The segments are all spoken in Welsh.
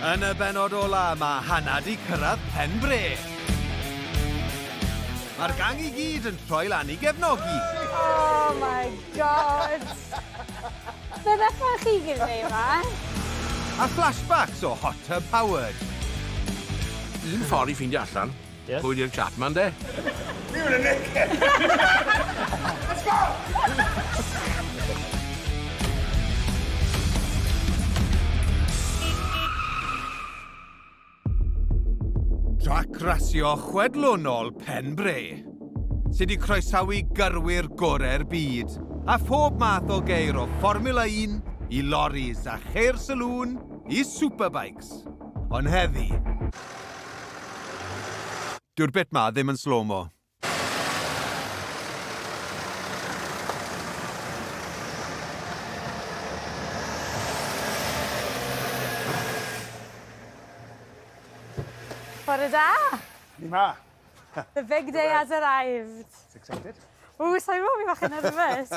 Yn y benod ola, mae Hana di cyrraedd Pembrey. Mae'r gang I gyd yn troi lan I gefnogi. Oh my god! Beth efo chi gyda ni yma? A flashbacks o Hot Tub Howard. Un ffordd I ffeindio allan. Pwy di'r chap ma'n de? Fi yw'n unig! Let's go! Trac rasio chwedlonol Pembrey, sydd wedi croesawu gyrwyr gorau'r byd, a phob math o geir o Formula 1 I loris a cheir sylwn I superbikes. Ond heddi, dyw'r bit ma ddim yn slow-mo. Bore da! Ni ma. The big day has arrived. Excited? Ww, sa'n gwybod fi bach yn nervous.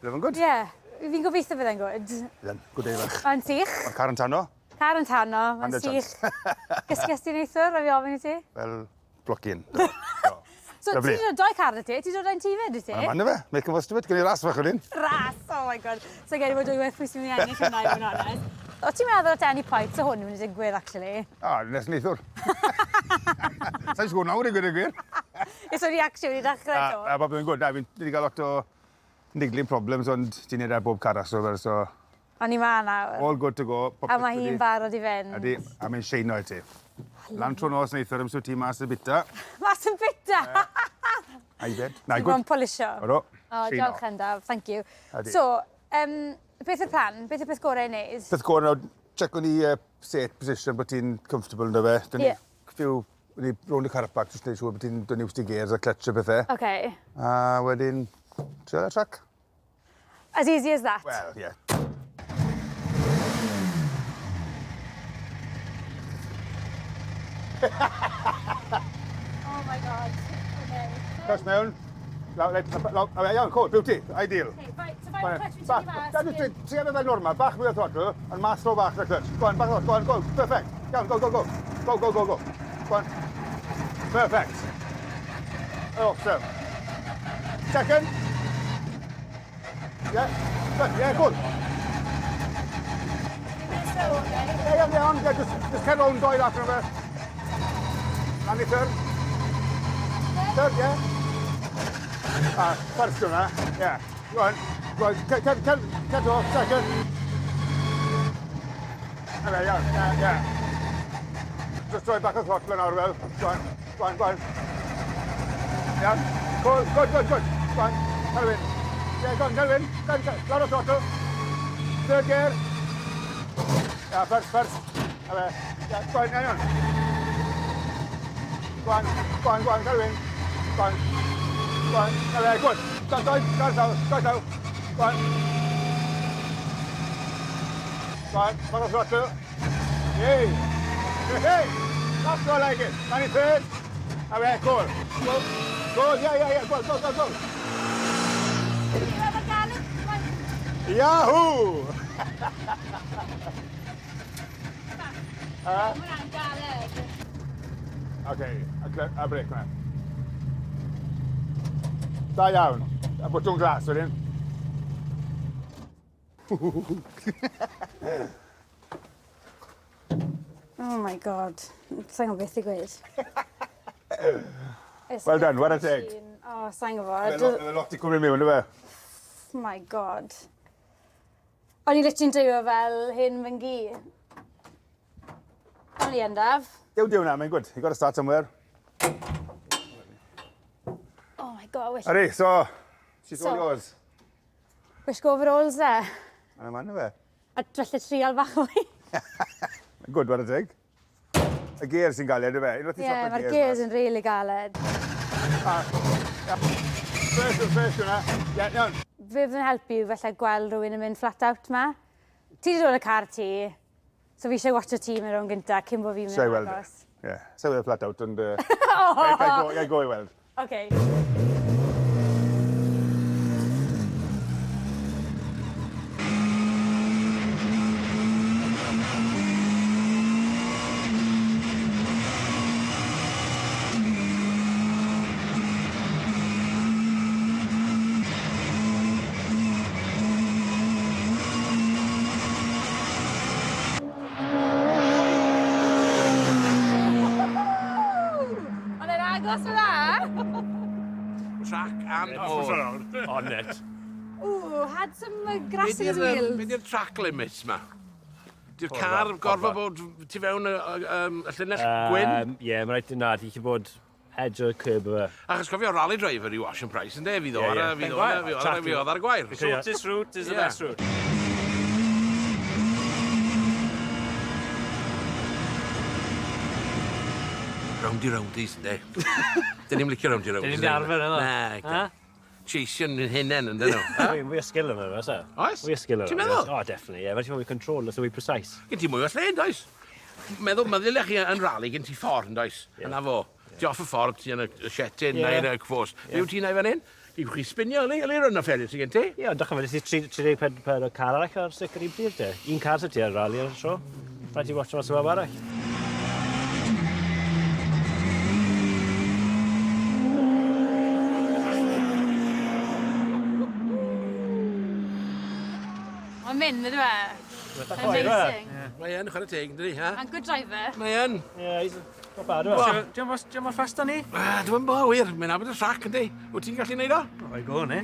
Byddwn good? Ie, fi'n gobeithio byddai'n good. Byddwn, good day fach. Mae'n sych. Mae'r car yn tanno? Car yn tanno, mae'n sych. Gysges ti neithwr, a fi ofyn I ti? Fel blocyn. So, ti wedi dod doi car y ti? Ti wedi dod ein tifed I ti? Mae'n fe, make a fuss of it, gen I ras fach o'n un. Ras, oh my god. So gen I fod dwywaith pwy sy'n mynd I ennill hwnna I fod yn honest. O ti'n meddwl at any point o hwn yn mynd I digwydd, actually? Nes neithwr. Sa'n sgwr nawr I gwir y gwir. Is o reaction wedi dechrau to? A bob yn gwrdd, fi wedi cael lot o niggling problems, ond ti'n neud ar bob car aso fel, so... O'n I ma nawr. All good to go. A mae hi'n barod I fynd. Ydy, a mae'n sheino I ti. Lan tro nos neithwr ymsw ti mas y bita. Mas yn bita! Aifed. Na, Ti'n good. gwybod polisio? Oro. O, diolch endaf, thank you. Ydy. So, beth yw'r plan? Beth yw'r peth gorau I wneud? Peth gorau nawr, check o'n i set position bod ti'n comfortable ynddo fe. Dyn ni ffyw, wedi rownd y car park, jyst neud siŵr bod ti'n dod niws ti gears a clutch a bethau. Okay. A wedyn, trial y track? As easy as that? Well, yeah. Oh my god. Okay. Clutch mewn. Iawn, cool, beauty, ideal. Okay, right, so faint o clutch fi'n tynnu mas? Ti'n efo fel normal, bach mwy o throttle, ond mas o bach na clutch. Go on, bach o, go on, go, perfect. Iawn, go, go, go. Go, go, go, go. Go on. Perfect. Awesome. Second. Yeah, good, yeah, good. Yeah, just cer round doi after him. And the third. Third, yeah. First hwnna, yeah. Go on, cer off, second. Okay, yeah. Just droi bach o throttle nawr fel. Go on. Yeah, cool, good. Go on, Elfyn. Yeah, go on, Elfyn. Lot of throttle. Third gear. Yeah, first. Okay, yeah, go on, hang on. Go on, Elfyn. Go on. Go on, okay, good. Go out. Go on. Back of throttle. Yay. Hey, that's what I like it. 93rd. Okay, cool. Go, yeah, go. Yahoo! Okay, a break, man. Da iawn. A bwtw'n glas wedyn. Oh my god. Sa'n gwybod beth I gweud. Well done, what a take. Oh, sa'n gwybod. Oedd lot I cwmryd mewn, yw e? Oh my god. O'n I literally'n dreifo fel hyn fy ngi. O'n I endaf. Dew na, mae'n good. You got to start somewhere. Oh my god, Ari, so, she's all yours. Wisgo overalls e. Mae'n man, yw e? A felly trial bach mwy. Mae'n good, what a take. Y gear sy'n galed, yw e? Ie, mae'r gears yn rili galed. First hwnna. Ie, iawn. Fe fydd yn helpu felly gweld rhywun yn mynd flat out ma. Ti wedi dod y car ti, so fi eisiau watch o tîm yn rhwng gyntaf cyn bod fi'n mynd agos. Ie, sa'i weld flat out, ond gai go I weld. Okay. That's that. Track and more. On it. Ooh, had some grass in his wheels. Be di'r track limits ma? Di'r car gorfod bod tu fewn y llinell gwyn? Ie, mae'n rhaid na, di chi bod hedge o'r curb o fe. Achos cofio rally driver i wash and price, ynddo? Fi oedd ar y gwair. Shortest route is the best route. Roundy-roundies, ynddo? Dyn ni'n licio roundy-roundies. Dyn ni'n arfer yno? Na, chasing yn hynny, ynddo nhw. Fwy o skill yma, fe, sa? Oes? Fwy o skill yma. Ti'n meddwl? O, definitely, ie. Fe ti'n fwy control, so fwy precise. Gen ti mwy o lle, does? Meddylia chi yn rally, gen ti ffordd, does? Yna fo. Ti off y ffordd, ti yn y shetin, neu yn y cfos. Be wyt ti'n ei fan hyn? Gwy'ch chi spinio, neu run o fferi ti gen ti? Ie, ond dechrau fe, ti 34 o car arall ar stick yr i'r de. Un car sy'n ti ar rally ar y tro. Rhaid ti watch mas o web arall. Mae'n mynd, ydy fe? Amazing. Mae yn chwarae teg, ynddi, ha? And good driver. Mae yn. Ie, he's not bad, yma. Diolch mor ffast ni? Dwi'n bo, wir. Mae'n abod y trac, ynddi. Wyt ti'n gallu neud o? O'i go, ne?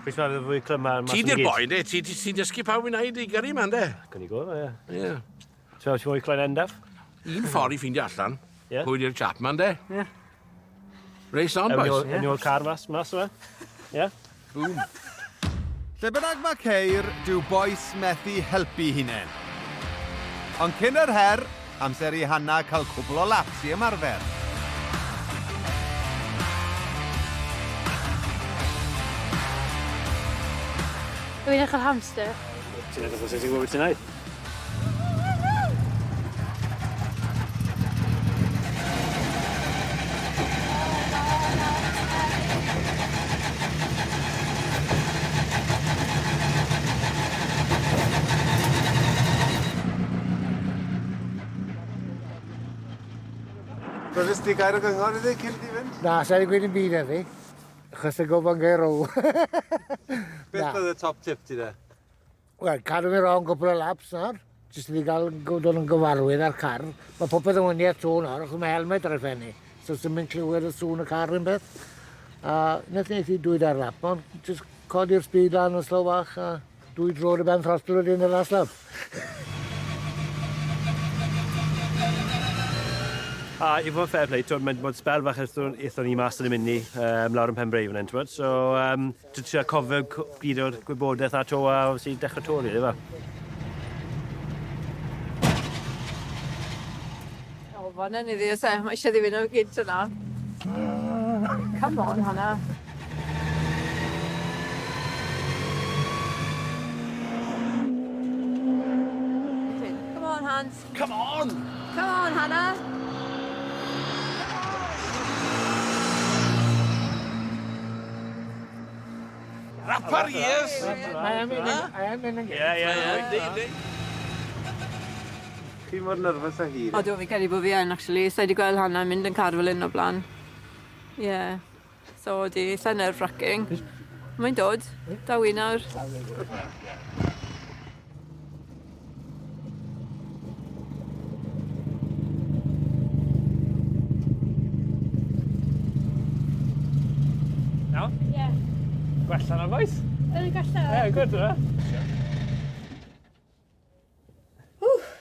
Pwys mae'n fwy clyma. Ti di'r boi, ynddi? Ti'n dysgu pawb i wneud i gyrru ma, ynddi? Gwn i go, ie. Ie. Ti'n fwy clyn endaf? Un ffordd i ffeindio allan. Ie. Pwy di'r chap ma, ynddi? Ie. Race on, boys. Yn yw'r car mas yma. Ie. Boom. Lle bynnag mae ceir, dyw boes methu helpu hunain. Ond cyn yr her, amser i Hana cael cwbl o laps i ymarfer. Dwi'n eich o'r hamster. Ti'n edrych o sut ti'n gwybod ti'n neud? Roeddes ti gair o gyngor iddi cyn ti fynd? Na, sa'n gweud yn byd eddi. Achos y gofyn gair o. Beth oedd y top tip ti de? Wel, cadw mi ro'n gwbl o laps nawr. Jyst i gael gwydol yn gyfarwydd ar car. Mae popeth yn wyniad to nawr, achos mae helmet ar y ffenni. So sy'n mynd clywed y sŵn y car yn beth. A wnaeth i dwyd ar lap, ond jyst codi'r speed lan yn slow bach a dwyd roed y ben throttle wedyn y last lap. A i fod yn fair play, mae'n spel fach eithon ni mas yn y Mini lawr yn Pembrey fan hyn, twyd. So, ti'n cofio gyd o'r gwybodaeth a to a sy'n dechrau tori, di fa? O, fan hynny ddi, ose. Mae eisiau ddifyn o'r gyd yna. Come on, Hana. Come on, Hans. Come on! Come on, Hana. Rapper ears! I am in again. Ie. Chi mor nerfus a hir? O, dwi'n fi'n credu bod fi yn, actually. Sa i wedi gweld Hana mynd yn car fel un o blaen. Ie. So, di, eitha nerve-wracking. Mae'n dod. Daw i nawr. Iawn? Ie. Gwella na boes? Yn gwella. Ie, good, yna.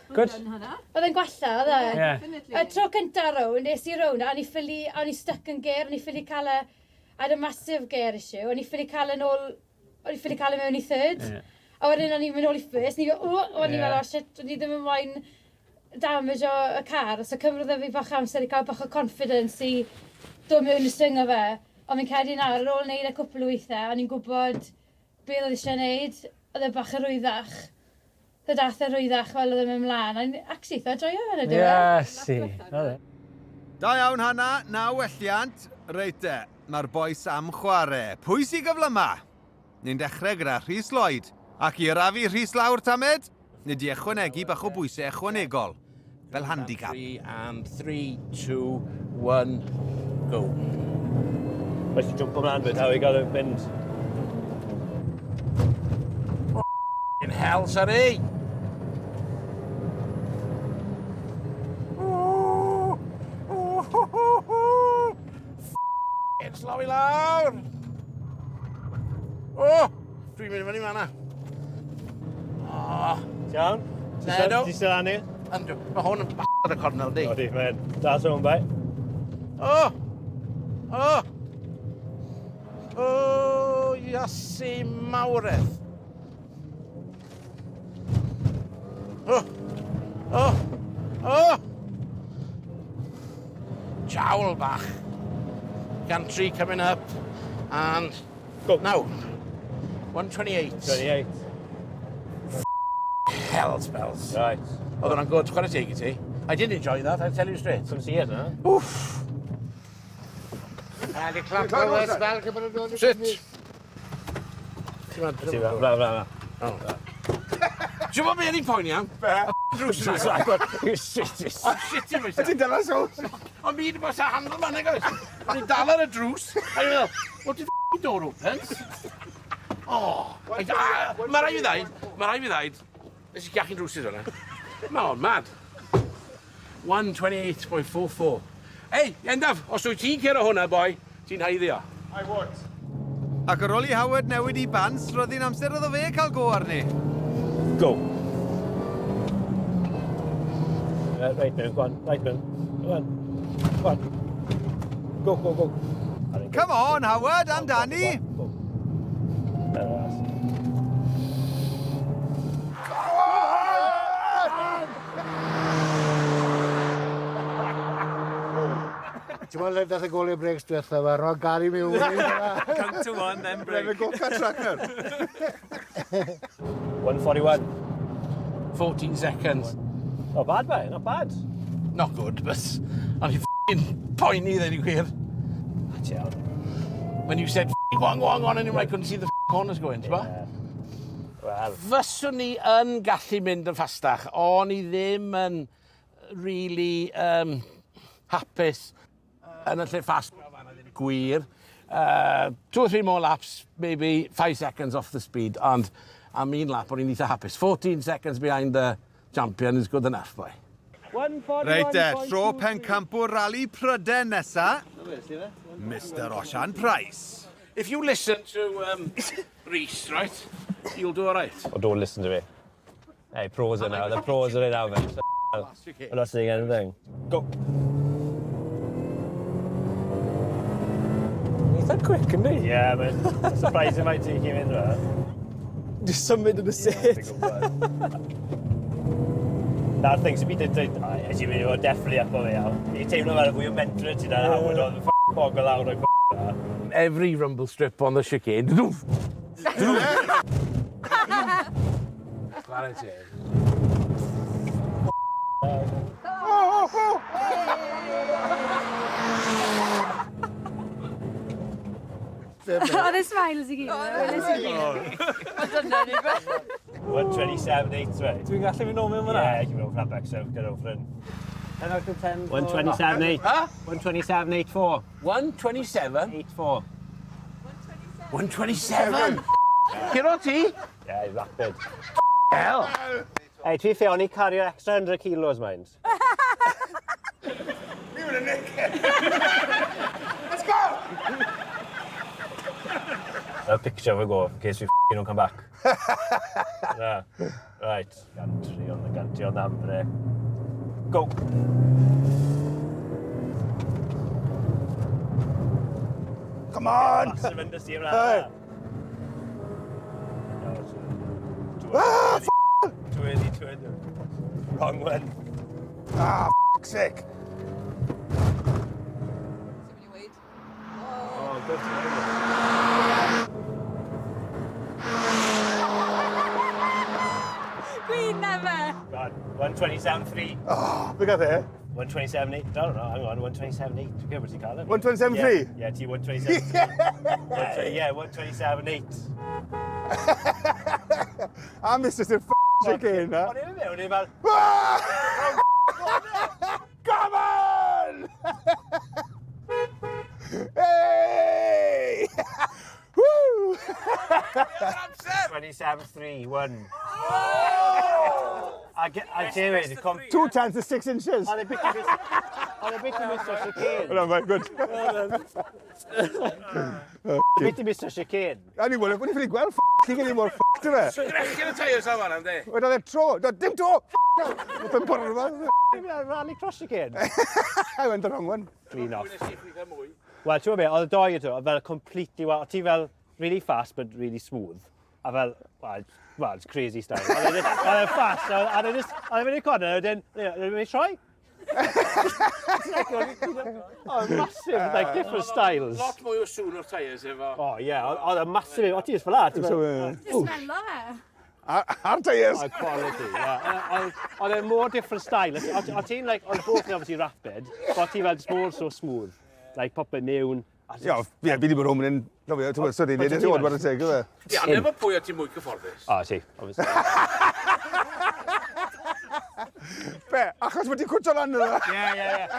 Good. Oedd e'n gwella, oedd e? Ie. Y tro cyntaf rown, nes i rown, a o'n i stuck yn ger, o'n i ffili cael I had a massive gear issue, o'n i ffili cael yn ôl, o'n i ffili cael yn mewn i third. A wedyn o'n i'n mynd ôl i first, o'n i'n fel, oh shit, o'n i ddim yn moyn damage o y car, so cymryd fi bach amser i cael bach o confidence i dod mewn y swing o fe. Ond fi'n credu nawr, ar ôl wneud y cwpl o weithiau, o'n i'n gwybod beth oedd eisiau wneud, oedd e bach y rwyddach. So dath y rwyddach fel oedd e'n mynd mlaen. A'n actually eitha joio hynny, dwi'n Ie, si. Da iawn Hana, na welliant. Reit e, mae'r boes am chwarae. Pwy sy'n gyflyma? Ni'n dechrau gyda Rhys Lloyd. Ac i arafu Rhys lawr tamed, nid i ychwanegu bach o bwysau ychwanegol. Fel handicap. 3, 2, 1, go. Oes ti'n jump o mlaen byd, how i gael y mynd. In hell, sorry! Slaw i lawr! O! Dwi'n mynd i fyny fan'na. O! Iawn? Nedo. Ti sy'n anu? Andrew, mae hwn yn b***ar y cornel, di. O, di, mae'n da sôn, bai. O! O! O, Iesu mawredd. O! O! O! Jawl bach. Gantry coming up. And... Go. Now. 128. 28. Hell spells. Right. Oedd hwnna'n good, chwarae teg I ti. I did enjoy that, I'll tell you straight. Come see it, huh? Oof. A di clap o spel cyn bod yn dod i Sit. See that? Bla, bla, bla. Ti'n bod beth i'n poeni am? Be? Drws yna. You shit, you O, shit i'n mynd. Ti'n dala sos? Ond mi wedi bod sa handle man, guys. O'n i'n dal ar y drws. A i'n meddwl, what the f***ing door opens? O, mae rai fi ddaid, nes i gachu'n drwsys hwnna. Mae o'n mad. 128.44. Ei, Endaf, os wyt ti'n cero hwnna, boi, ti'n haiddi o. I won't. Ac ar ôl I Howard newid I bans, roedd hi'n amser iddo fe cael go arni. Go. Right, mewn, go on. Right, mewn. Go on. Go on. Go, go, go. Come on, Howard, amdani. Go. Ti'n mwyn dath y golau breaks diwetha fa, rhoi gari mewn. Count to one, then break. Let me go cut tracker. 141. 14 seconds. Not bad, mate. Not bad. Not good, but o'n i'n f***ing poeni ddyn ni gwir. When you said go on, and I couldn't see the corners going, ti'n ba? Wel. Fyswn ni yn gallu mynd yn ffastach, o'n i ddim yn really hapus yn y lle ffast gwir. 2 or 3 more laps, maybe 5 seconds off the speed, and am un lap o'n i'n eitha hapus. 14 seconds behind the champion is good enough, boy. Reit tro pencampwr rali Pryden nesa. Mr Osian Price. If you listen to Rhys, right, you'll do all right. Oh, don't listen to me. Hey, pros are now. The pros are in now, man. I'm not saying anything. Go. He's that quick, isn't he? Yeah, man. I'm surprised he might take him in there. Just symud yn y set. Na'r thing sy'n byd yn as you mean, definitely up o fe iawn. I'n teimlo fel fwy o mentor ti na'r Howard o'n f***ing bogol lawr o'r f***ing. Every rumble strip on the chicane. Doof. Clarity. Oedd e smiles I gyd. 127.8, right? Dwi'n gallu mynd o mewn fyna? Yeah, you can go for that back, so get over in. 10 out of 10. 127.8. Huh? 127.84. 127? 84. 127? Hero ti? Yeah, he's rapid. Hell. Hey, to be fair, o'n I cario extra 100 kilos, mind. Give it a nick. Let's go! A picture we go, in case we don't come back. Yeah. Right. Gantry on the handbrake. Go. Come on! Massive under steam Hey. Ah, too early. Wrong one. Ah, f***'s sake. Oh, good. Queen never. God, 127.3. Oh, look at there. 127.8. I don't know, hang on, 127.8. Okay, what's he call it? 127.3? Yeah, T 127.3. Yeah, 127.8. I'm Mr. Still chicken, huh? What are you doing, man? Come on! Hey! Woo! 27.3, 1. I say it, it come... 2 tenths of 6 inches. Oedd e bit i miss o chicane. Well, I'm very good. Bit i miss o chicane. Anyway, when you ffili gweld chi gen i mor dy fe. So grechyn y tyres am hwnna, ynddi? Oedd e tro, dim to! Oedd e'n bwrdd yma. Rally cross chicane. I went the wrong one. Clean off. Wel, ti'n meddwl, oedd y doi ydw, oedd fel completely... Oedd ti fel really fast, but really smooth. A fel, well, it's crazy style. Oedd e'n fast, oedd e'n mynd i corner, oedd e'n mynd i troi. Oh, massive, like different styles. Lot mwy o sŵn o'r tyres efo. Oh, yeah, oedd e'n massive, oedd ti'n fel la. Smello fe. Ar tyres. Oh, quality, yeah. Oedd e'n more different style. Oedd ti'n, like, oedd both yn obviously rapid, but oedd ti fel just more so smooth. Like, pop it mewn. Ia, fi wedi bod hwn yn nofio, ti'n sori, nid ydych bod yn teg, yw e? Ia, nefo pwy o ti mwy cyfforddus? Oh, ti, obviously. Be, achos wedi cwtio lan yna? Yeah.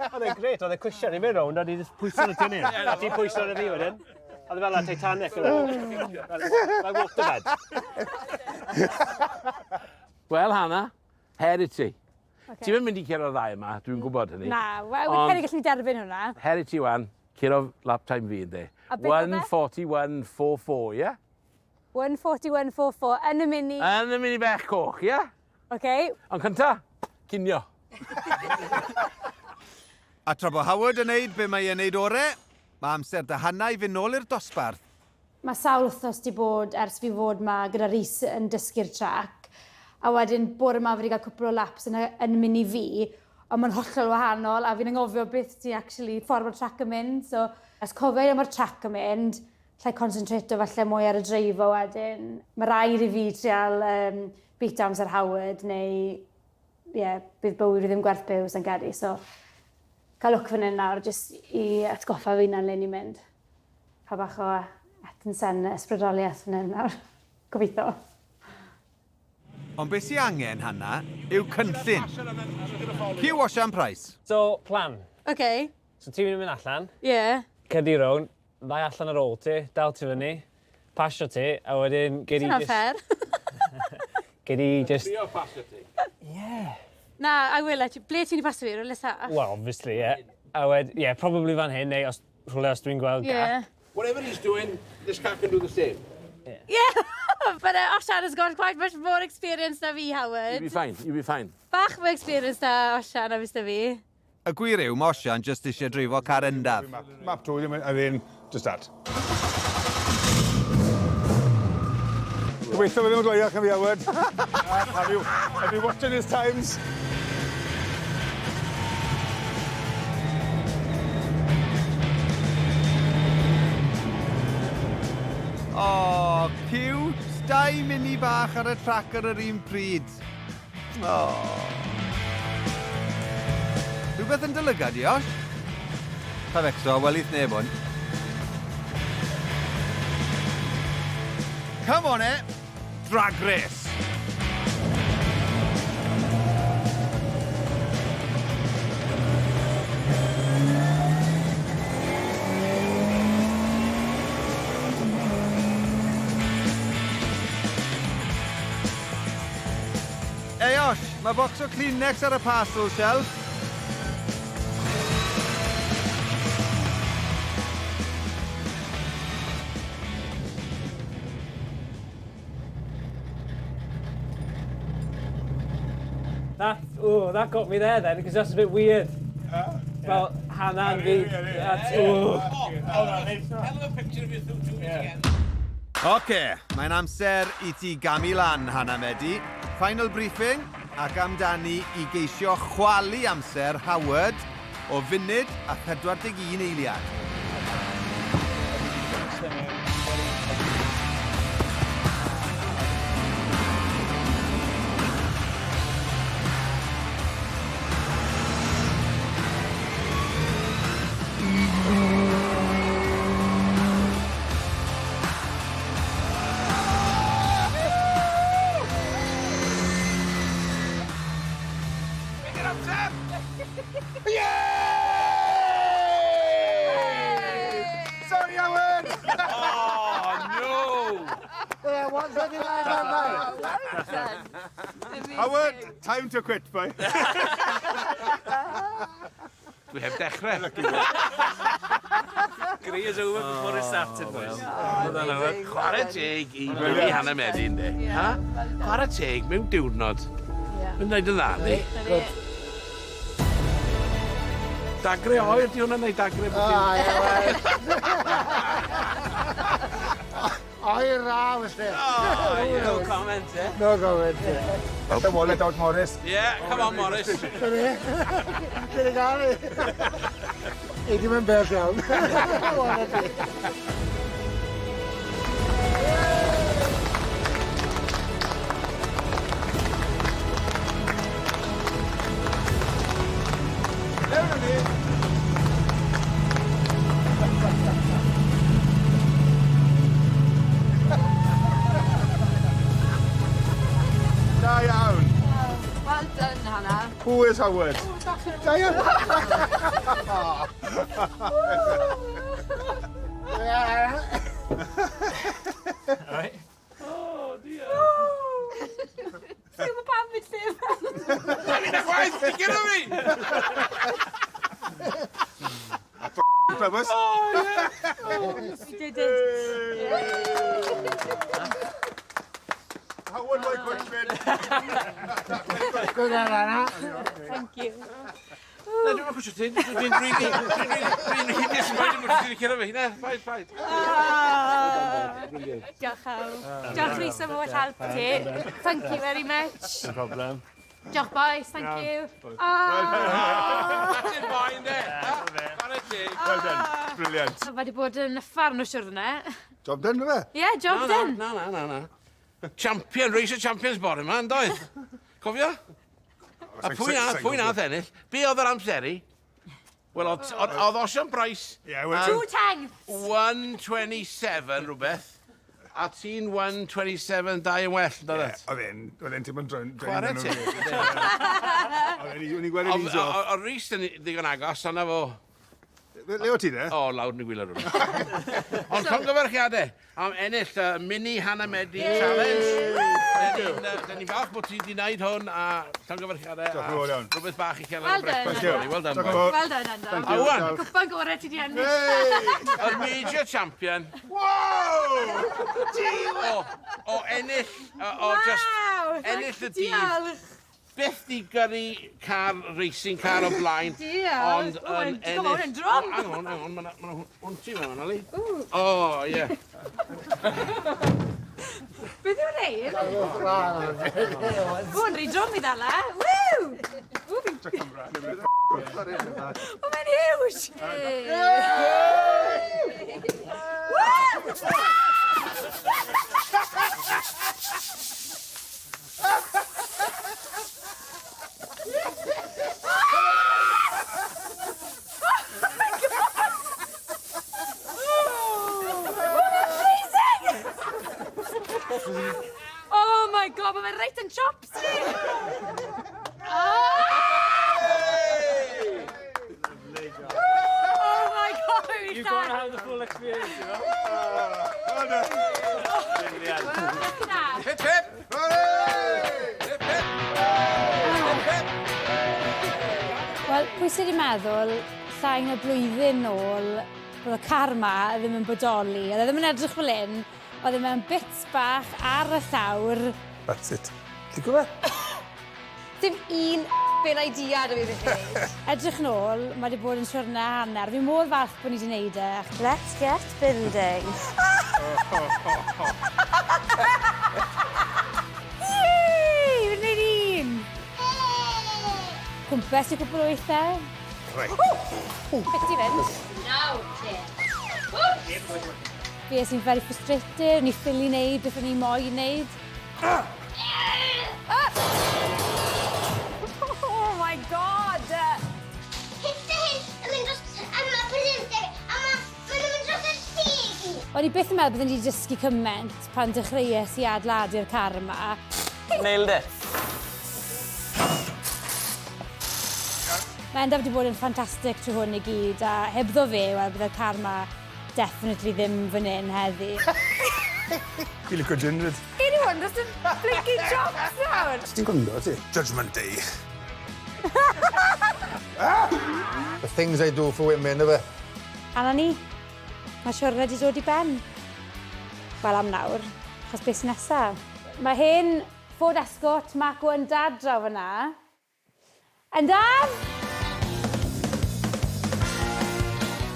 Oedd e'n gret, oedd e'n cwysio ni mynd rownd, oedd e'n pwyso yn y tynnu. A ti'n pwyso yn y fi wedyn. Oedd e fel la Titanic yn fel waterbed. Wel, Hana, her i ti. Ti'n mynd i cyrra'r ddau yma, dwi'n gwybod hynny. Na, wy'n cael gallu derbyn hwnna. Her i ti wan, cyrra'r lap time fi ynddi. A beth oedd e? 1:41.44, ie? 1:41.44 yn y mini. Yn y mini bech coch, ie? Oce. Ond cynta, cinio. A tra bod Howard yn neud be mae e'n neud ore, mae amser dy Hana i fynd nôl i'r dosbarth. Mae sawl wythnos di bod ers fi fod ma gyda Rhys yn dysgu'r trac. A wedyn, bore yma fi wedi cael cwpl o laps yn mini fi, ond mae'n hollol wahanol, a fi'n anghofio beth ti actually ffordd o'r trac yn mynd. So, os cofio am o'r trac yn mynd, llai concentrato falle mwy ar y dreifo wedyn. Mae rhaid i fi trial beat amser Howard, neu bydd bywyd ddim gwerth byw sy'n gedi. So, cael lwc fan hyn nawr, jyst i atgoffa fi na'n le ni'n mynd. Pa bach o sy'n ysbrydoliaeth fan hyn nawr. Gobeithio. Ond beth sy'n angen, Hana, yw cynllun. Pew Washam Price. So, plan. Okay. So, ti'n mynd allan, Yeah. cedi rown, ddau allan ar ôl ti, dal ti fyny, pasio ti, a wedyn gei di Dyna'n fair. Gei di just... Trio pasio ti? Na, I will let you. Ble ti'n i pasio fi, rhywle sa? Well, obviously, yeah. A wedyn, yeah, probably fan hyn, neu rhywle os dwi'n gweld Yeah. gap. Whatever he's doing, this cat can do the same. Yeah, but Oshan has got quite much more experience than fi, Howard. You'll be fine, you'll be fine. Bach mwy experience na Oshan a fys da fi. Y gwir yw, mae Osian jyst eisiau drifo car endaf. Map 2, ddim yn un, just that. Gobeithio fe ddim yn gloiach am fi, Howard. Have you watching his times? O, cute! Dau mini bach ar y trac ar yr un pryd. O. Rhywbeth yn dylygad, Iosh? Pa fecso, welith neb hwn. Come on, drag race! Eosh, mae bocs o Kleenex ar y parcel shelf. That got me there then, because that's a bit weird. Well, Hana and me, that's... Hell of a picture of you through 2 weeks again. Oce, mae'n amser i ti gamu lan, Hana Medi. Final briefing, ac amdani i geisio chwalu amser Howard o funud a 41 eiliad. Sorry, Howard! Oh, no! Yeah, what's that in line? Howard, time to quit, boy. Dwi heb dechrau. Grey is over before it started, boys. Chwarae teg i Mini Hana Medi, ynddi. Chwarae teg mewn diwrnod. Mae'n neud yn dda, ni. Dagrau oer, di hwnna'n neud dagrau bod Oer ra, felly. No comment, eh? No comment. The wallet out, Morris. Yeah, come on, Morris. Dyna gael ni. Ei, dim yn bell iawn. Da iawn. Well done, Hana. Who is Howard? Da iawn. Alright. Ti'n gwybod pam byd lle? Ni'n y gwaith, ti'n gyda fi! Clywys? You did it. Howard, my good friend. Good on, Hana. Thank you. Na, dwi'n cwsio ti. Dwi'n rili disappointed bod ti'n cyrra fi. Na, ffaid. Diolch awr. Diolch Rhys am all help ti. Thank you very much. No problem. Diolch boys, thank you. That's in mind, eh? Chwarae teg. Well done. Brilliant. Mae wedi bod yn ffarn o siwrne. Job done, fe? Ie, job done. Na. Champion, race of champions bore yma, yn doedd? Cofio? A pwy nath ennill? Be oedd yr amseru? Wel, oedd Osian Price... Yeah, well, 2 tenths. 127 rhywbeth. A ti'n 127 dau yn well, doedd et? Oedd e'n tim yn drwy'n... Chwarae teg. O'n i'n gweld yn iso. O Rhys yn ddigon agos, ond efo... Le o ti de? O, lawr yn y gwylio rhywbeth. Ond llongyfarchiadau am ennill Mini Hana Medi Challenge. Da ni falch bod ti wedi gwneud hwn a llongyfarchiadau. Diolch yn fawr iawn. Rhywbeth bach i cael Well done. breakfast. Well done, Diolch yn boy. fawr. Well done, Enda. A wan, Cwpan gorau ti di ennill. yr major champion o ennill, o just ennill y dydd. Diolch. Byth di gyrru car, racing car o blaen. Diolch. Ond yn Ti'n gwybod yn drom? Hang on, mae hwnnw mewn, Ali. O, ie. Beth yw'n neud? Hwn, rhi drom i ddala. Ww! O, mae'n hiwj! Oh my god, mae'n reit yn chops ni! Oh my god, You're going to have the full experience, you know? Brilliant. Hip, hip! Hip, hip! Wel, pwy sydd wedi meddwl, llai na blwyddyn nôl, bod y car ma ddim yn bodoli. Oedd e ddim yn edrych fel un, oedd e mewn bits bach ar y llawr. That's it. Ti'n gwybod? Dim un ben idea da fi ddechrau. Edrych nôl, mae wedi bod yn siwrna hanner. Fi modd falch bod ni wedi gwneud e. Let's get building. Yay! Fi'n gwneud un! Cwmpes i cwpl o weithiau. Right. Beth ti fynd? Fi sy'n very frustrated, ni ffili wneud beth o'n i moyn wneud. Oh my god! O'n i byth yn meddwl byddwn i wedi dysgu cymaint pan dechreuais i adeiladu'r car yma. Nailed it. Mae Enda wedi bod yn ffantastig trwy hwn i gyd, a hebddo fe, wel, bydd y car yma definitely ddim fan hyn heddi. Fi'n licio ginger. Anyone, that's a blinking chops nawr. Ti'n gwndo ti? Judgment Day. The things I do for women, yfe? A ni, mae siwrne wedi dod i ben. Wel am nawr, achos beth sy'n nesaf. Mae hyn Ford Escort Mark 1 Dagrau fyna. Yn daf!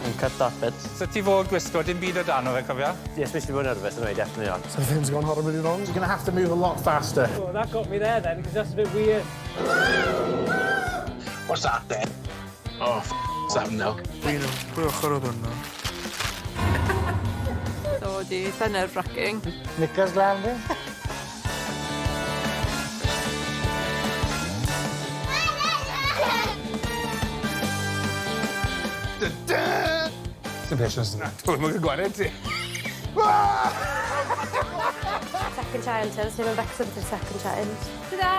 Yn cut that bit. So ti fod gwisgo dim byd o dan o fe, cofio? Yes, especially bod nervous yn oed, definitely not. So things gone horribly wrong. You're going to have to move a lot faster. Well, that got me there then, because that's a bit weird. What's that then? Oh, something now. Pwy ochr oedd hwnna? So, di, sy'n nerve-wracking. Knickers glan fi. Sy'n patience yna. Dwi'n mwyn gwared ti. Second child, so mae'n Wrexham for second child. Ta-da!